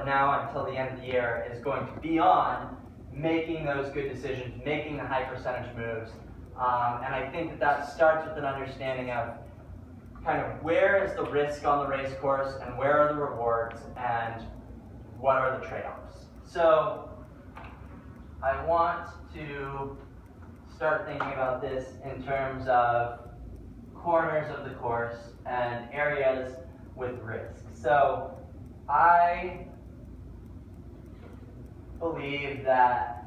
from now until the end of the year is going to be on making those good decisions, making the high percentage moves. And I think that starts with an understanding of kind of where is the risk on the race course and where are the rewards and what are the trade-offs. So I want to start thinking about this in terms of corners of the course and areas with risk. So I believe that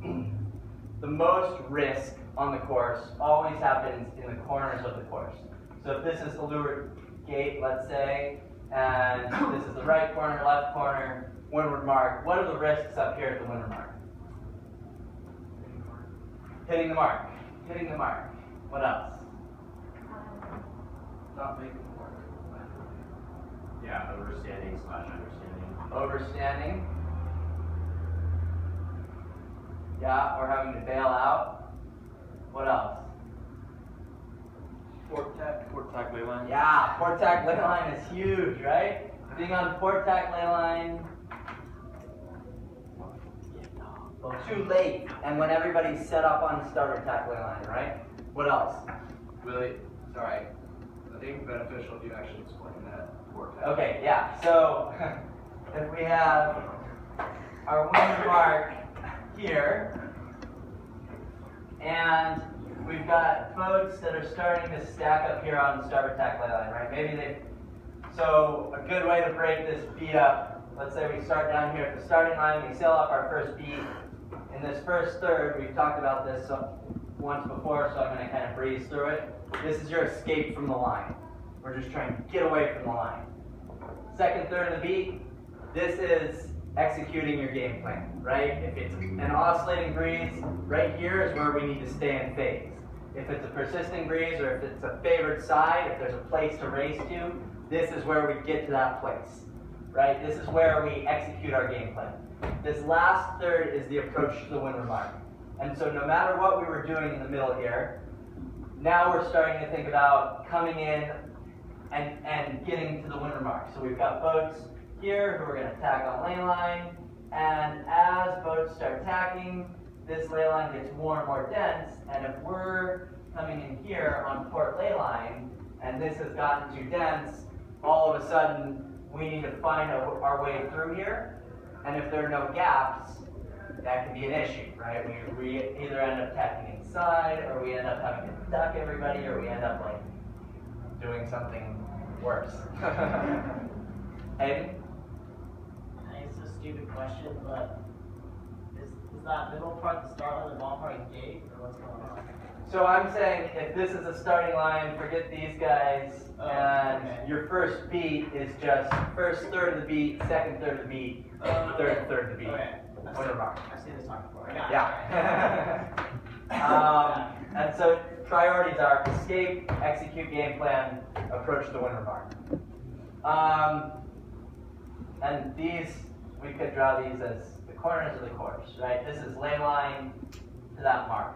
the most risk on the course always happens in the corners of the course. So if this is the leeward gate, let's say, and this is the right corner, left corner, windward mark, what are the risks up here at the windward mark? Hitting the mark. Hitting the mark. What else? Not making the mark. Yeah, overstanding/understanding. Overstanding. Yeah, or having to bail out. What else? Port tack ley line. Yeah, port tack ley line is huge, right? Being on port tack ley line, well, too late, and when everybody's set up on starboard tack ley line, right? What else? Willie, sorry. I think it's beneficial if you actually explain that port tack. Okay, yeah, so if we have our wind mark here, and we've got boats that are starting to stack up here on the starboard tack ley line, right? So a good way to break this beat up, let's say we start down here at the starting line, we sail up our first beat. In this first third, we've talked about this once before, so I'm going to kind of breeze through it. This is your escape from the line. We're just trying to get away from the line. Second third of the beat, this is executing your game plan, right? If it's an oscillating breeze, right here is where we need to stay in phase. If it's a persisting breeze or if it's a favored side, if there's a place to race to, this is where we get to that place, right? This is where we execute our game plan. This last third is the approach to the windward mark. And so no matter what we were doing in the middle here, now we're starting to think about coming in and getting to the windward mark. So we've got boats here who are going to tack on ley line, and as boats start tacking, this ley line gets more and more dense, and if we're coming in here on port ley line, and this has gotten too dense, all of a sudden we need to find our way through here. And if there are no gaps, that can be an issue, right? We either end up tacking inside, or we end up having to duck everybody, or we end up like doing something worse. Hayden? It's a stupid question, but is that middle part the start line, the ballpark gate, or what's going on? So I'm saying if this is a starting line, forget these guys, and okay. your first beat is just first third of the beat, second third of the beat, third of the beat. Okay. Windward mark. I've seen this talk before. I got Yeah. it. And so priorities are escape, execute game plan, approach the windward mark. And these, we could draw these as the corners of the course, right? This is ley line to that mark.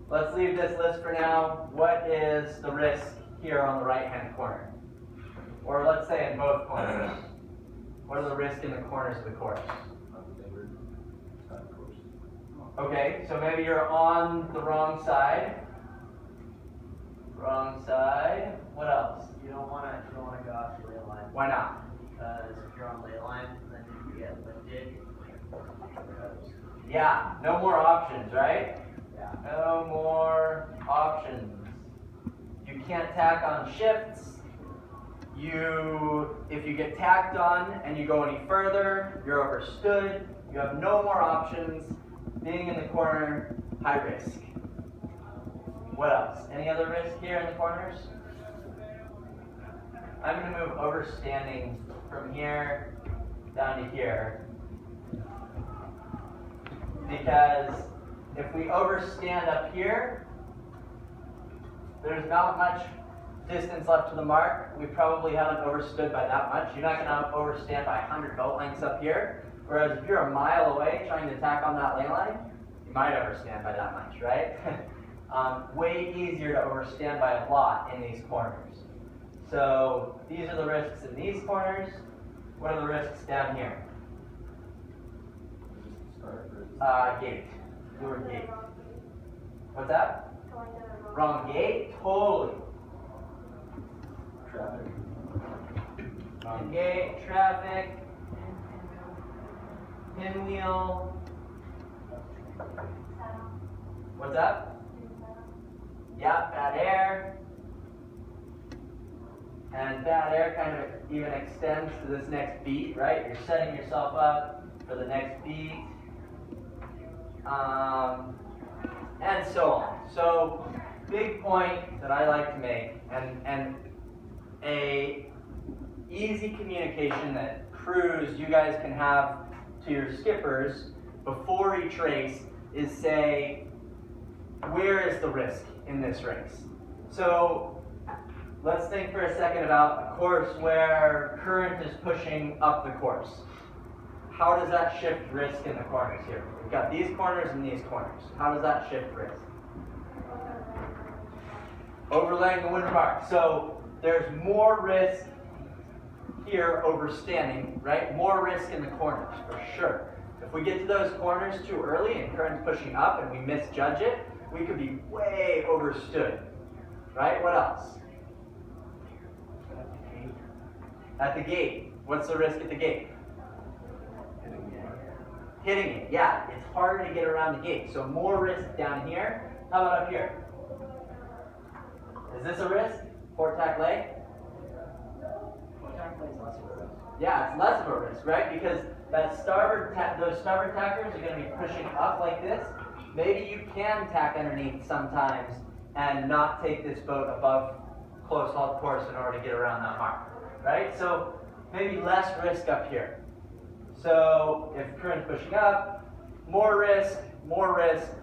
Let's leave this list for now. What is the risk here on the right-hand corner? Or let's say in both corners. What are the risks in the corners of the course? Okay, so maybe you're on the wrong side. Wrong side. What else? You don't want to go off the ley line. Why not? Because if you're on ley line, then you get lifted. Yeah, no more options, right? Yeah. No more options. You can't tack on shifts. If you get tacked on and you go any further, you're overstood. You have no more options. Being in the corner, high risk. What else? Any other risk here in the corners? I'm going to move overstanding from here down to here. Because if we overstand up here, there's not much distance left to the mark. We probably haven't overstood by that much. You're not going to overstand by 100 boat lengths up here. Whereas if you're a mile away trying to tack on that ley line, you might overstand by that much, right? Way easier to overstand by a lot in these corners. So these are the risks in these corners. What are the risks down here? Gate. Lure gate. What's that? Wrong gate? Totally. Traffic. Wrong gate, traffic, pinwheel. What's that? Yeah, bad air. And bad air kind of even extends to this next beat, right? You're setting yourself up for the next beat. And so on. So, big point that I like to make, and a easy communication that crews you guys can have to your skippers before each race is say, where is the risk in this race? So, let's think for a second about a course where current is pushing up the course. How does that shift risk in the corners here? We've got these corners and these corners. How does that shift risk? Overlaying the wind mark. So there's more risk here over standing, right? More risk in the corners, for sure. If we get to those corners too early and current's pushing up and we misjudge it, we could be way overstood, right? What else? At the gate. What's the risk at the gate? Hitting it, yeah. It's harder to get around the gate. So more risk down here. How about up here? Is this a risk? Port tack lay? Yeah, it's less of a risk, right? Because that those starboard tackers are going to be pushing up like this. Maybe you can tack underneath sometimes and not take this boat above close hauled course in order to get around that mark, right? So maybe less risk up here. So if current's pushing up, more risk,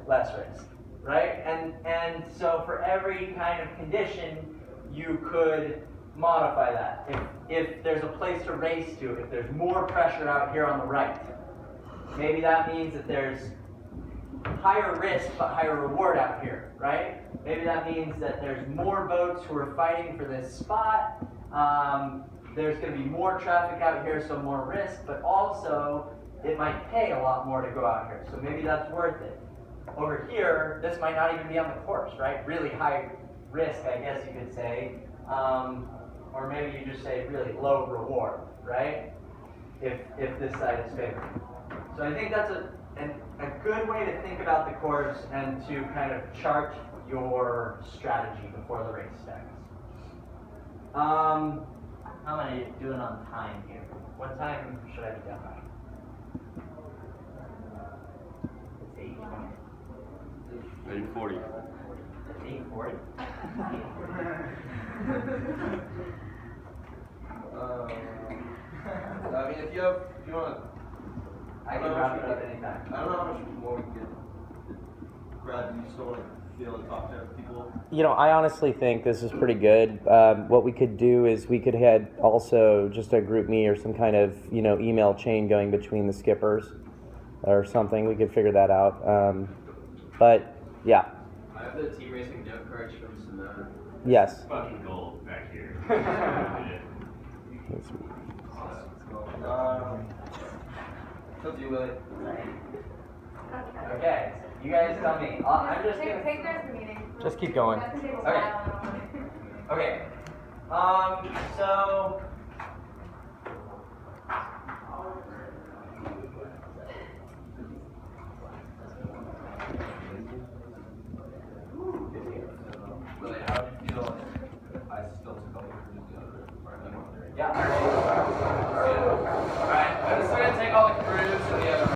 less risk, right? And so for every kind of condition, you could modify that. If there's a place to race to, if there's more pressure out here on the right, maybe that means that there's higher risk but higher reward out here, right? Maybe that means that there's more boats who are fighting for this spot. There's going to be more traffic out here, so more risk, but also it might pay a lot more to go out here, so maybe that's worth it. Over here, this might not even be on the course, right? Really high risk, I guess you could say. Or maybe you just say really low reward, right? If this side is favored. So I think that's a good way to think about the course and to kind of chart your strategy before the race starts. How am I doing on time here? What time should I be done by? It's 8:20. 8:40. It's 8:40? I mean, if you want to, I can wrap it up anytime. I don't know how much more we can. Brad, do you still want to be able to talk to people? You know, I honestly think this is pretty good. What we could do is we could have also just a group me or some kind of, email chain going between the skippers or something. We could figure that out. But, yeah. I have the team racing note cards from some Yes. fucking gold back here. It's up to you, Willie. Okay, you guys tell me. I'm just gonna Take guys to the meeting. Just keep going. That's the table Okay. style. Okay. So